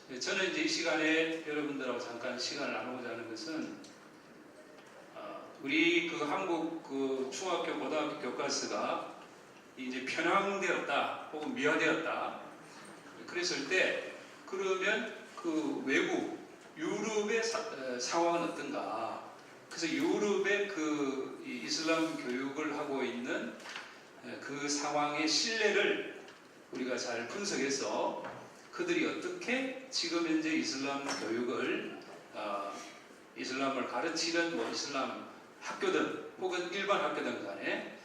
저는 이제 이 시간에 여러분들하고 잠깐 시간을 나누고자 하는 것은 우리 그 한국 그 중학교 고등학교 교과서가 이제 편향되었다 혹은 미화되었다 그랬을 때 그러면 그 외국 유럽의 상황은 어떤가? 그래서 유럽의 그 이슬람 교육을 하고 있는 그 상황의 신뢰를 우리가 잘 분석해서 그들이 어떻게 지금 현재 이슬람 교육을 이슬람을 가르치는 뭐 이슬람 학교든 혹은 일반 학교든 간에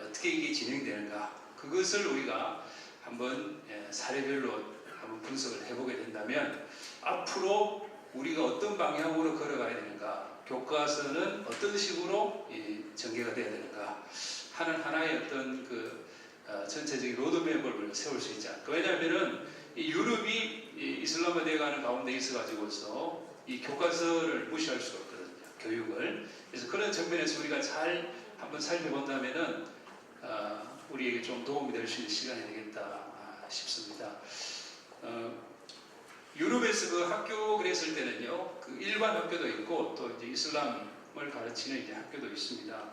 어떻게 이게 진행되는가 그것을 우리가 한번 사례별로 한번 분석을 해보게 된다면 앞으로 우리가 어떤 방향으로 걸어가야 되는가 교과서는 어떤 식으로 전개가 되어야 되는가 하는 하나의 어떤 그 전체적인 로드맵을 우리가 세울 수 있지 않을까. 왜냐하면은 이 유럽이 이슬람화되어가는 가운데 있어가지고서 이 교과서를 무시할 수가 없거든요. 교육을. 그래서 그런 측면에서 우리가 잘 한번 살펴본다면은 우리에게 좀 도움이 될 수 있는 시간이 되겠다 싶습니다. 유럽에서 그 학교 그랬을 때는요, 그 일반 학교도 있고 또 이제 이슬람을 가르치는 이제 학교도 있습니다.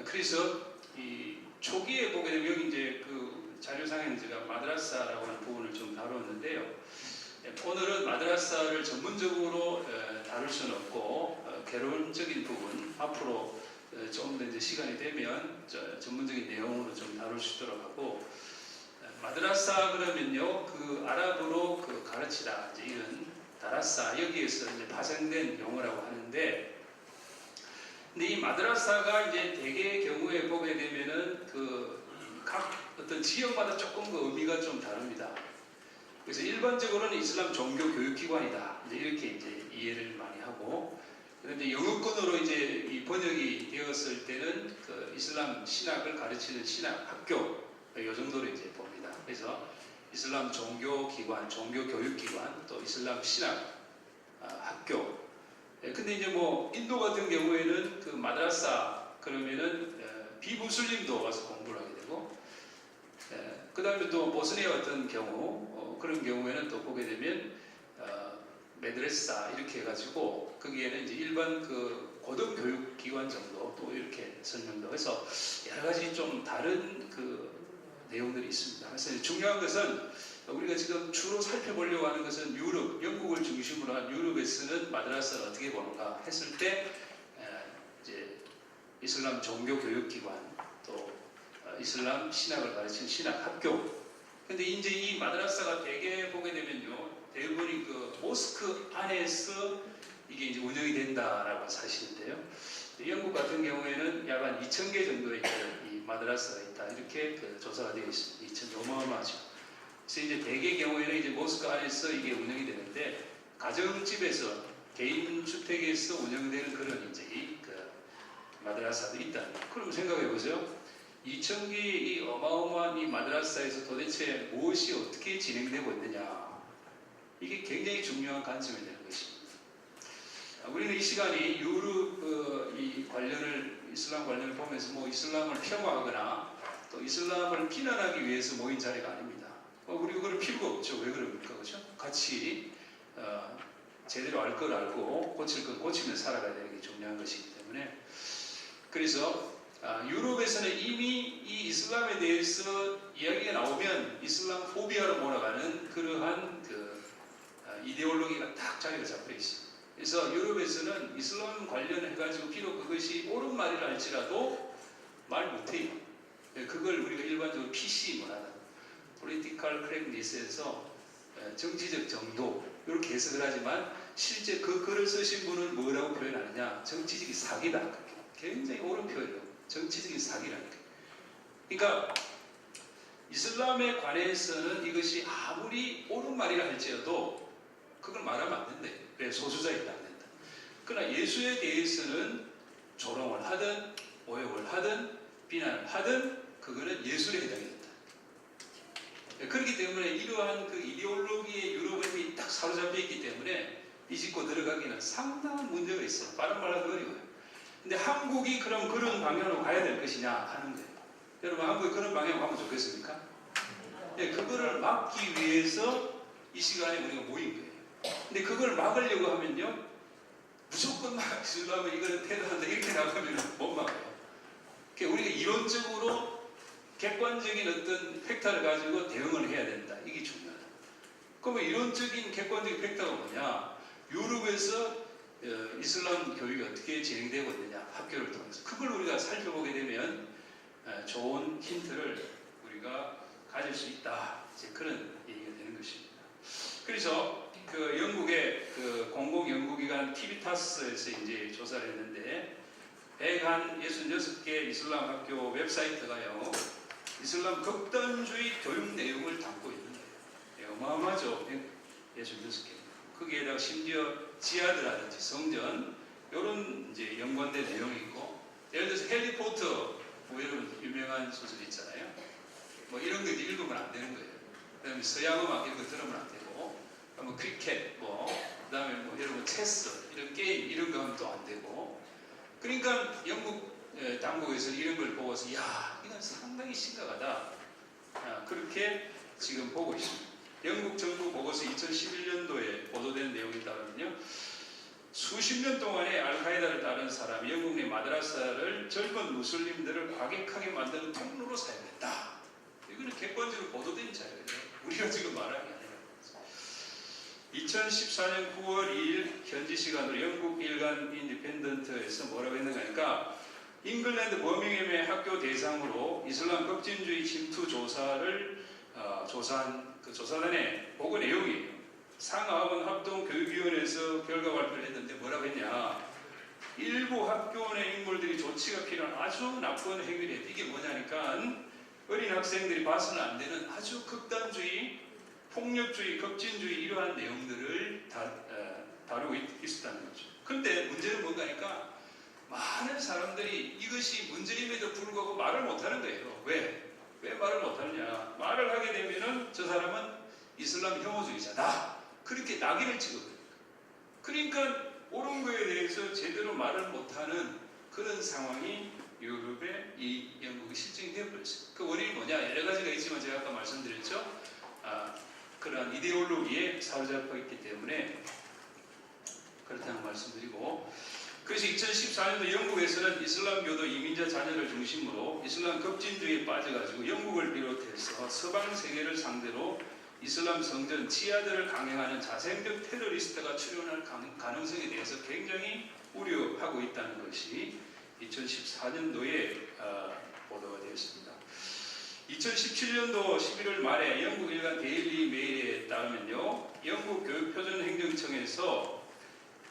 그래서 이 초기에 보게 되면 여기 이제 그 자료상에는 제가 마드라사라고 하는 부분을 좀 다루었는데요. 오늘은 마드라사를 전문적으로 다룰 수는 없고 개론적인 부분 앞으로 조금 더 이제 시간이 되면 전문적인 내용으로 좀 다룰 수 있도록 하고 마드라사 그러면요 그 아랍어로 그 가르치다 이제 이런 다라사 여기에서 이제 파생된 용어라고 하는데 근데 이 마드라사가 이제 대개의 경우에 보게 되면은 그 각 어떤 지역마다 조금 그 의미가 좀 다릅니다. 그래서 일반적으로는 이슬람 종교 교육기관이다. 이제 이렇게 이제 이해를 많이 하고 그런데 영어권으로 이제 이 번역이 되었을 때는 그 이슬람 신학을 가르치는 신학 학교 이 정도로 이제 봅니다. 그래서 이슬람 종교기관, 종교교육기관, 또 이슬람 신학 학교. 근데 이제 뭐 인도 같은 경우에는 그 마드라사 그러면은 비무슬림도 와서 공부를 하게 되고, 그 다음에 또 보스니아 같은 경우 그런 경우에는 또 보게 되면 메드레사 이렇게 해가지고 거기에는 이제 일반 그 고등교육기관 정도 또 이렇게 설명도 해서 여러 가지 좀 다른 그 내용들이 있습니다. 그래서 중요한 것은 우리가 지금 주로 살펴보려고 하는 것은 유럽, 영국을 중심으로 한 유럽에서는 마드라사를 어떻게 보는가 했을 때 이제 이슬람 종교교육기관 또 이슬람 신학을 가르치는 신학학교. 근데 이제 이 마드라사가 대개 보게 되면요 대부분이 그 모스크 안에서 이게 이제 운영이 된다라고 사실인데요. 영국 같은 경우에는 약 한 2,000개 정도의 이 마드라사가 있다 이렇게 그 조사가 되어 있습니다. 2,000개 어마어마하죠. 그래서 이제 대개 경우에는 이제 모스크 안에서 이게 운영이 되는데 가정집에서 개인 주택에서 운영되는 그런 이제 그 마드라사도 있다. 그럼 생각해 보세요. 2,000개의 이 어마어마한 이 마드라사에서 도대체 무엇이 어떻게 진행되고 있느냐. 이게 굉장히 중요한 관점이 되는 것입니다. 우리는 이 시간이 유럽 이 관련을 이슬람 관련을 보면서 뭐 이슬람을 폄하하거나 또 이슬람을 비난하기 위해서 모인 자리가 아닙니다. 우리 그럴 필요가 없죠. 왜 그럽니까? 그렇죠? 같이 제대로 알 걸 알고 고칠 건 고치면서 살아가야 되는 게 중요한 것이기 때문에 그래서 유럽에서는 이미 이 이슬람에 대해서 이야기가 나오면 이슬람 포비아로 몰아가는 그러한 그 이데올로기가 딱 자리를 잡혀 있습니다. 그래서 유럽에서는 이슬람 관련해가지고 비록 그것이 옳은 말이라 할지라도 말 못해요. 그걸 우리가 일반적으로 PC 문화다. Political Correctness에서 정치적 정도 이렇게 해석을 하지만 실제 그 글을 쓰신 분은 뭐라고 표현하느냐 정치적인 사기다. 굉장히 옳은 표현이에요. 정치적인 사기라는 거예요. 그러니까 이슬람에 관해서는 이것이 아무리 옳은 말이라 할지라도 그걸 말하면 안 된대. 왜? 소수자이다 안 된다. 그러나 예수에 대해서는 조롱을 하든 오역을 하든 비난을 하든 그거는 예술에 해당이 된다. 그렇기 때문에 이러한 그 이데올로기의 유럽인이 딱 사로잡혀 있기 때문에 비집고 들어가기는 상당한 문제가 있어요. 빠른 말하기 어려워요. 근데 한국이 그럼 그런 방향으로 가야 될 것이냐 하는 거예요. 여러분 한국이 그런 방향으로 가면 좋겠습니까? 네, 그거를 막기 위해서 이 시간에 우리가 모인 거예요. 근데 그걸 막으려고 하면요, 무조건 막 이슬람은 이거는 패배한다 이렇게 나가면 못 막아요. 그러니까 우리가 이론적으로 객관적인 어떤 팩터를 가지고 대응을 해야 된다. 이게 중요하다. 그러면 이론적인 객관적인 팩터가 뭐냐? 유럽에서 이슬람 교육이 어떻게 진행되고 있느냐, 학교를 통해서 그걸 우리가 살펴보게 되면 좋은 힌트를 우리가 가질 수 있다. 이제 그런 얘기가 되는 것입니다. 그래서 그 영국의 그 공공연구기관 티비타스에서 이제 조사를 했는데 166개 이슬람 학교 웹사이트가요, 이슬람 극단주의 교육 내용을 담고 있는 거예요. 네, 어마어마하죠. 166개. 거기에다가 심지어 지하드라든지 성전 이런 이제 연관된 내용이 있고, 예를 들어서 해리포터 뭐 이런 유명한 소설 있잖아요. 뭐 이런 거 읽으면 안 되는 거예요. 그다음에 서양 음악 이런 거 들으면 안 되고, 뭐 크리켓 그다음에 뭐 여러분 체스 이런 게임 이런 거 하면 또 안 되고. 그러니까 영국 당국에서 이런 걸 보고서 야, 이건 상당히 심각하다. 그렇게 지금 보고 있습니다. 영국 정부 보고서 2011년도에 보도된 내용에 따르면요, 수십 년 동안에 알카에다를 따른 사람이 영국 내 마드라사를 젊은 무슬림들을 과격하게 만드는 통로로 사용했다. 이거는 객관적으로 보도된 자료예요. 우리가 지금 말하는 게 아니라. 2014년 9월 2일 현지 시간으로 영국 일간 인디펜던트에서 뭐라고 했는가 하니까, 잉글랜드 버밍햄의 학교 대상으로 이슬람 급진주의 침투 조사를 조사한 그 조사단의 보고 내용이에요. 상하원 합동교육위원회에서 결과 발표를 했는데 뭐라고 했냐, 일부 학교 내 인물들이 조치가 필요한 아주 나쁜 행위를 했다. 이게 뭐냐니까, 어린 학생들이 봐서는 안 되는 아주 극단주의, 폭력주의, 급진주의 이러한 내용들을 다루고 있었다는 거죠. 근데 문제는 뭔가 하니까 많은 사람들이 이것이 문제임에도 불구하고 말을 못하는 거예요. 왜 말을 못하느냐? 말을 하게 되면은 저 사람은 이슬람 혐오주의자다. 그렇게 낙인을 찍어버려요. 그러니까 옳은 거에 대해서 제대로 말을 못하는 그런 상황이 유럽의 이 영국이 실증이 되어버렸어요. 그 원인이 뭐냐? 여러 가지가 있지만 제가 아까 말씀드렸죠. 그러한 이데올로기에 사로잡혀 있기 때문에 그렇다는 말씀드리고, 그래서 2014년도 영국에서는 이슬람교도 이민자 자녀를 중심으로 이슬람 급진주의에 빠져가지고 영국을 비롯해서 서방 세계를 상대로 이슬람 성전 지하들을 강행하는 자생적 테러리스트가 출현할 가능성에 대해서 굉장히 우려하고 있다는 것이 2014년도에 보도가 되었습니다. 2017년도 11월 말에 영국 일간 데일리 메일에 따르면요, 영국 교육표준행정청에서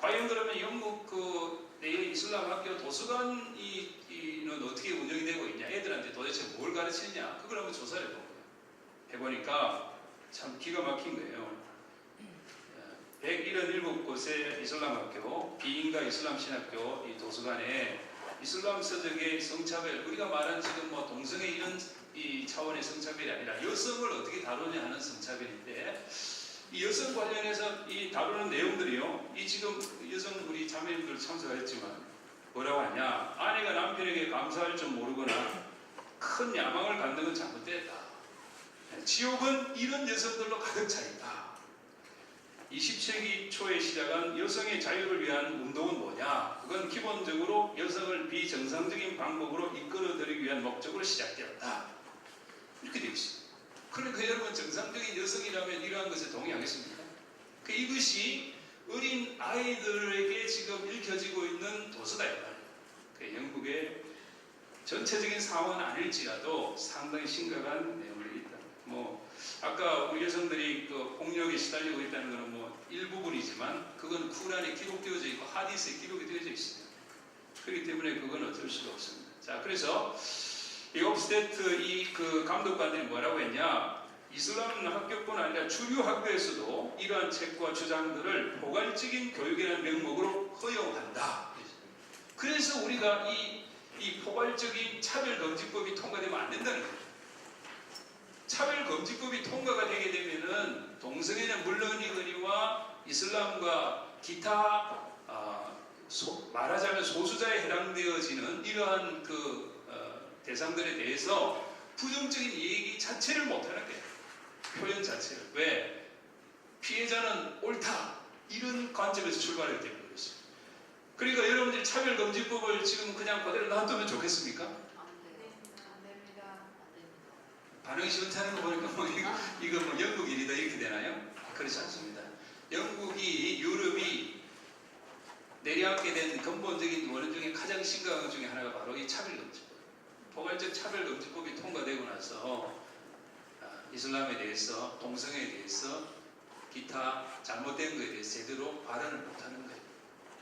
과연 그러면 영국 내 이슬람 학교 도서관은 어떻게 운영이 되고 있냐, 애들한테 도대체 뭘 가르치느냐, 그걸 한번 조사를 해보니까 참 기가 막힌 거예요. 177곳의 이슬람 학교, 비인가 이슬람 신학교 이 도서관에 이슬람 서적의 성차별, 우리가 말한 지금 뭐 동성애 이런 이 차원의 성차별이 아니라 여성을 어떻게 다루냐 하는 성차별인데, 이 여성 관련해서 이 다루는 내용들이요, 이 지금 여성 우리 자매님들 참석하였지만 뭐라고 하냐, 아내가 남편에게 감사할 줄 모르거나 큰 야망을 갖는 건 잘못됐다. 지옥은 이런 여성들로 가득 차 있다. 20세기 초에 시작한 여성의 자유를 위한 운동은 뭐냐? 그건 기본적으로 여성을 비정상적인 방법으로 이끌어들이기 위한 목적으로 시작되었다. 이렇게 되어 있습니다. 그러니까 여러분, 정상적인 여성이라면 이러한 것에 동의하겠습니까? 이것이 어린 아이들에게 지금 읽혀지고 있는 도서다. 영국의 전체적인 상황은 아닐지라도 상당히 심각한 내용이 있다. 아까 우리 여성들이 폭력에 시달리고 있다는 것은 일부분이지만 그건 쿠란에 기록되어져 있고 하디스에 기록이 되어져 있습니다. 그렇기 때문에 그건 어쩔 수가 없습니다. 자, 그래서 이 옵스테트 감독관들이 뭐라고 했냐, 이슬람 학교뿐 아니라 주류 학교에서도 이러한 책과 주장들을 포괄적인 교육이라는 명목으로 허용한다. 그래서 우리가 이 포괄적인 차별금지법이 통과되면 안 된다는 거예요. 차별금지법이 통과가 되게 되면은 동성애는 물론이거니와 이슬람과 기타 말하자면 소수자에 해당되어지는 이러한 대상들에 대해서 부정적인 얘기 자체를 못하는 거예요. 표현 자체를. 왜? 피해자는 옳다 이런 관점에서 출발하기 때문에 그렇습니다. 그러니까 여러분들이 차별금지법을 지금 그냥 그대로 놔두면 좋겠습니까? 안 됩니다. 반응이 시원찮은 거 보니까 뭐 이거 뭐 영국 일이다 이렇게 되나요? 그렇지 않습니다. 영국이 유럽이 내려앉게 된 근본적인 원인 중에 가장 심각한 것 중에 하나가 바로 이 차별금지법. 포괄적 차별금지법이 통과되고 나서 이슬람에 대해서, 동성애에 대해서, 기타 잘못된 것에 대해서 제대로 발언을 못하는 거예요.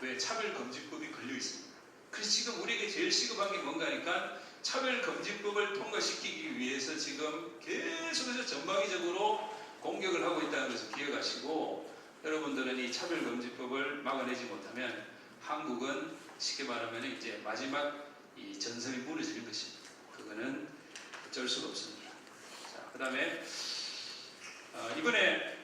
왜? 차별금지법이 걸려 있습니다. 그래서 지금 우리에게 제일 시급한 게 뭔가 하니까 차별금지법을 통과시키기 위해서 지금 계속해서 전방위적으로 공격을 하고 있다는 것을 기억하시고, 여러분들은 이 차별금지법을 막아내지 못하면 한국은 쉽게 말하면 이제 마지막 이 전선이 무너지는 것입니다. 그거는 어쩔 수가 없습니다. 자, 그 다음에 이번에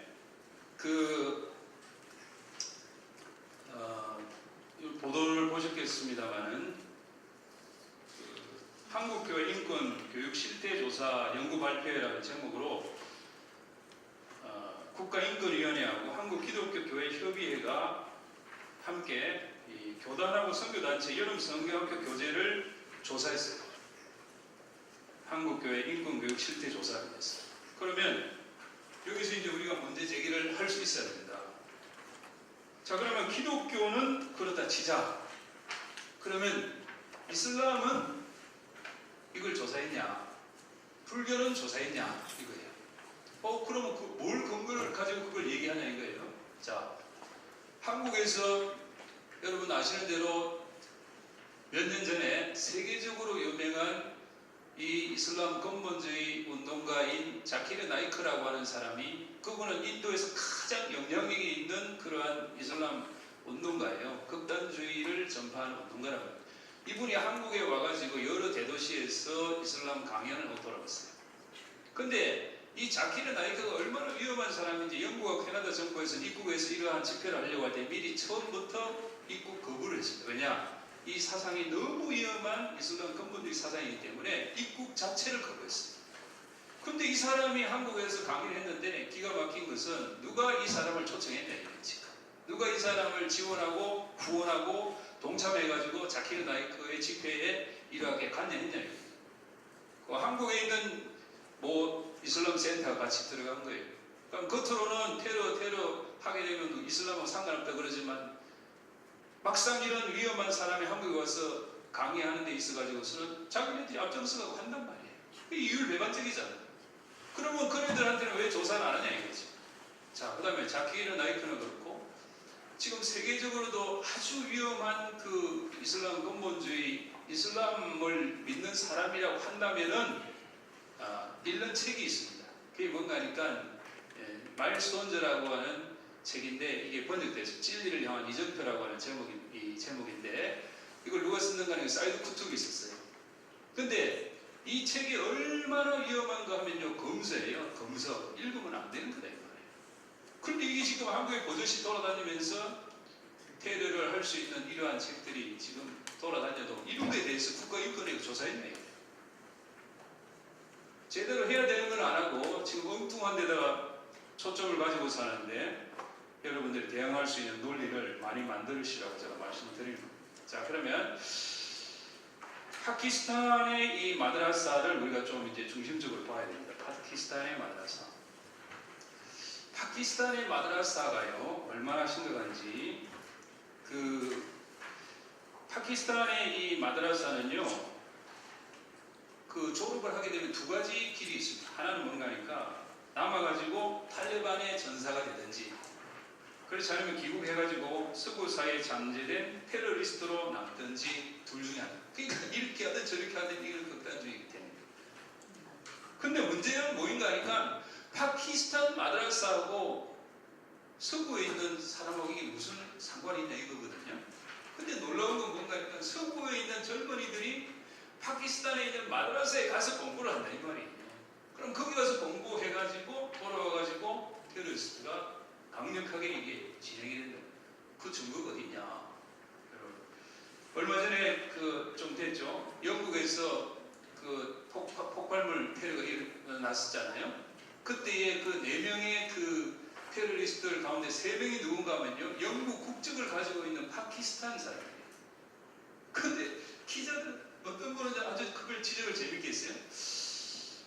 보도를 보셨겠습니다만은 한국교회 인권 교육 실태 조사 연구 발표회라는 제목으로 국가인권위원회하고 한국기독교교회 협의회가 함께 이 교단하고 선교단체 여름 선교학교 교재를 조사했어요. 한국교회 인권교육 실태 조사를 했어요. 그러면 여기서 이제 우리가 문제 제기를 할 수 있어야 됩니다. 자, 그러면 기독교는 그렇다 치자. 그러면 이슬람은 이걸 조사했냐? 불교는 조사했냐? 이거예요. 그러면 뭘 근거를 가지고 그걸 얘기하냐 이거예요. 자, 한국에서 여러분 아시는 대로 몇 년 전에 세계적으로 유명한 이 이슬람 근본주의 운동가인 자키르 나이크라고 하는 사람이, 그분은 인도에서 가장 영향력이 있는 그러한 이슬람 운동가예요. 극단주의를 전파하는 운동가라고 합니다. 이분이 한국에 와가지고 여러 대도시에서 이슬람 강연을 하고 왔어요. 근데 이 자키르 나이크가 얼마나 위험한 사람인지 영국과 캐나다 정부에서 입국에서 이러한 집회를 하려고 할 때 미리 처음부터 입국 거부를 했습니다. 왜냐? 이 사상이 너무 위험한 이슬람 근본주의 사상이기 때문에 입국 자체를 거부했어요. 근데 이 사람이 한국에서 강의를 했는데 기가 막힌 것은 누가 이 사람을 초청했냐 이거지. 누가 이 사람을 지원하고 후원하고 동참해가지고 자키르 나이크의 집회에 이렇게 관여했냐 이거예요. 한국에 있는 이슬람 센터가 같이 들어간 거예요. 그럼 겉으로는 테러 하게 되면 이슬람하고 상관없다 그러지만 막상 이런 위험한 사람이 한국에 와서 강의하는 데 있어가지고서는 자기네들이 앞장서가고 한단 말이에요. 이율 배반적이잖아요. 그러면 그네들한테는 왜 조사를 안 하냐 이거지. 자, 그 다음에 자키르 나이크는 그렇고, 지금 세계적으로도 아주 위험한 그 이슬람 근본주의, 이슬람을 믿는 사람이라고 한다면은 읽는 책이 있습니다. 그게 뭔가 하니까 마일스 혼저라고 하는 책인데, 이게 번역돼서 진리를 향한 이정표라고 하는 제목인데, 이걸 누가 썼는가 하면 사이드 쿠툭이 있었어요. 근데 이 책이 얼마나 위험한가 하면요, 검서예요. 검서. 읽으면 안 되는 거다 이 말이에요. 그런데 이게 지금 한국에 버젓이 돌아다니면서 테러를 할 수 있는 이러한 책들이 지금 돌아다녀도 이런 거에 대해서 국가인권위가 조사했네요. 제대로 해야 되는 건 안 하고 지금 엉뚱한 데다가 초점을 가지고 사는데, 여러분들이 대응할 수 있는 논리를 많이 만드시라고 제가 말씀을 드립니다. 자, 그러면 파키스탄의 이 마드라사를 우리가 좀 이제 중심적으로 봐야 됩니다. 파키스탄의 마드라사. 파키스탄의 마드라사가요, 얼마나 심각한지, 파키스탄의 이 마드라사는요, 졸업을 하게 되면 두 가지 길이 있습니다. 하나는 뭔가 하니까 남아가지고 탈레반의 전사가 되든지, 그렇지 않으면 귀국해가지고 서구사회에 잠재된 테러리스트로 남든지 둘 중에 하나. 그러니까 이렇게 하든 저렇게 하든 이런 극단주의이기 때문에. 근데 문제는 뭐인가 하니까 파키스탄 마드라사하고 서구에 있는 사람하고 이게 무슨 상관이 있냐 이거거든요. 근데 놀라운 건 뭔가 하니까 서구에 있는 젊은이들이 파키스탄에 있는 마드라사에 가서 공부를 한다 이 말이에요. 그럼 거기 가서 공부해가지고 돌아와가지고 테러리스트가 강력하게 이게 진행이 된다. 그 증거가 어디 있냐? 여러분, 얼마 전에 좀 됐죠. 영국에서 폭발물 테러가 일어났었잖아요. 그때에 4명의 테러리스트들 가운데 3명이 누군가 하면요, 영국 국적을 가지고 있는 파키스탄 사람이에요. 근데 기자들 어떤 분은 아주 그걸 지적을 재밌게 했어요.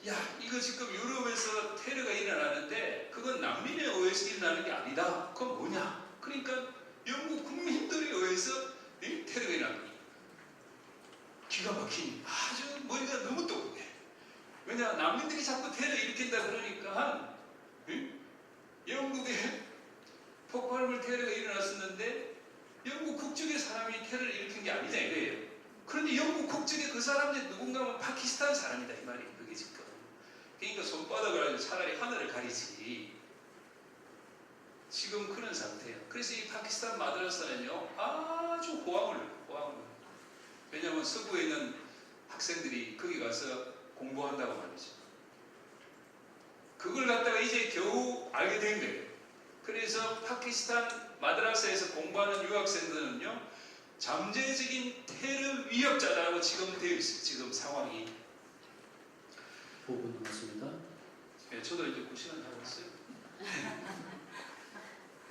야, 이거 지금 유럽에서 테러가 일어나는데 그건 난민에 의해서 일어나는 게 아니다. 그건 뭐냐? 그러니까 영국 국민들에 의해서 테러가 일어나는 거예요. 기가 막힌, 아주 머리가 너무 똑똑해. 왜냐, 난민들이 자꾸 테러 일으킨다 그러니까 영국에 폭발물 테러가 일어났었는데 영국 국적의 사람이 테러를 일으킨 게 아니냐 이거예요. 그런데 영국 국적의 그 사람들 누군가 하면 파키스탄 사람이다 이 말이에요. 그게 지금. 그러니까 손바닥을 가지고 차라리 하늘을 가리지. 지금 그런 상태예요. 그래서 이 파키스탄 마드라사는요, 아주 호황을 해요. 왜냐하면 서부에 있는 학생들이 거기 가서 공부한다고 말이죠. 그걸 갖다가 이제 겨우 알게 된 거예요. 그래서 파키스탄 마드라사에서 공부하는 유학생들은요, 잠재적인 테러 위협자라고 지금 되어 있어요. 지금 상황이. 5분 남았습니다. 네, 저도 이제 9시간 하고 있어요.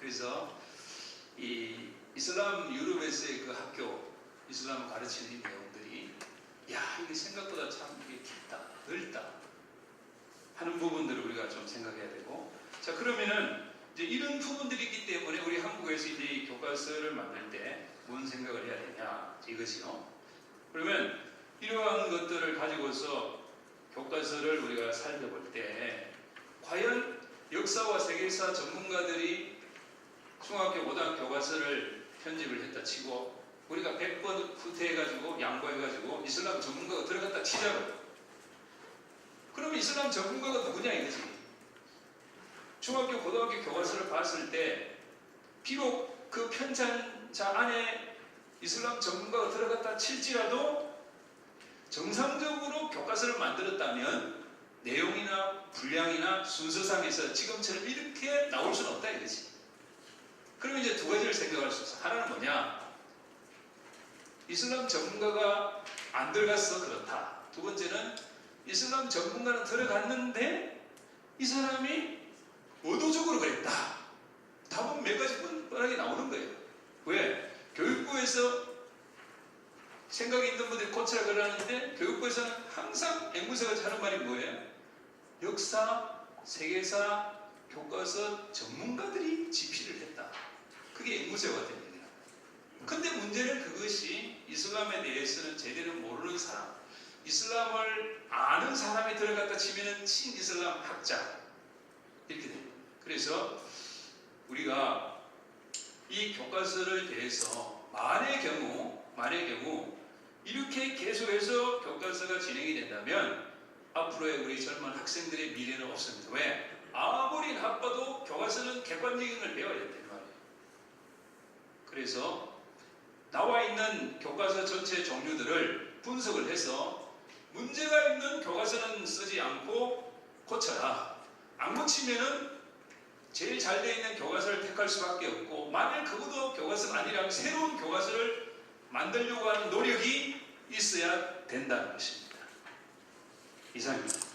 그래서 이 이슬람 유럽에서의 그 학교, 이슬람을 가르치는 이 내용들이, 야, 이게 생각보다 참 이게 깊다, 넓다 하는 부분들을 우리가 좀 생각해야 되고, 자, 그러면은 이제 이런 부분들이 있기 때문에 우리 한국에서 이제 이 교과서를 만들 때 뭔 생각을 해야 되냐 이것이요. 그러면 이러한 것들을 가지고서 교과서를 우리가 살펴볼 때 과연 역사와 세계사 전문가들이 중학교, 고등학교 교과서를 편집을 했다 치고 우리가 100번 후퇴해가지고 양보해가지고 이슬람 전문가가 들어갔다 치자고. 그러면 이슬람 전문가가 누구냐 이거지. 중학교, 고등학교 교과서를 봤을 때 비록 그 편찬자 안에 이슬람 전문가가 들어갔다 칠지라도 정상적으로 교과서를 만들었다면 내용이나 분량이나 순서상에서 지금처럼 이렇게 나올 수는 없다 이거지. 그러면 이제 두 가지를 생각할 수 있어. 하나는 뭐냐? 이슬람 전문가가 안 들어가서 그렇다. 두 번째는 이슬람 전문가는 들어갔는데 이 사람이 의도적으로 그랬다. 답은 몇 가지 뻔뻔하게 나오는 거예요. 왜? 교육부에서 생각이 있는 분들이 고치라 그러는데 교육부에서는 항상 앵무새가 하는 말이 뭐예요? 역사, 세계사, 교과서 전문가들이 집필을 했다. 그게 앵무새와 같은 얘기야. 근데 문제는 그것이 이슬람에 대해서는 제대로 모르는 사람, 이슬람을 아는 사람이 들어갔다 치면은 친이슬람 학자 이렇게 됩니다. 그래서 우리가 이 교과서를 대해서 만의 경우 이렇게 계속해서 교과서가 진행이 된다면 앞으로의 우리 젊은 학생들의 미래는 없습니다. 왜? 아무리 나빠도 교과서는 객관적인 걸 배워야 된다는 말이에요. 그래서 나와 있는 교과서 전체 종류들을 분석을 해서 문제가 있는 교과서는 쓰지 않고 고쳐라. 안 고치면은 제일 잘 되어 있는 교과서를 택할 수밖에 없고, 만일 그것도 교과서가 아니라면 새로운 교과서를 만들려고 하는 노력이 있어야 된다는 것입니다. 이상입니다.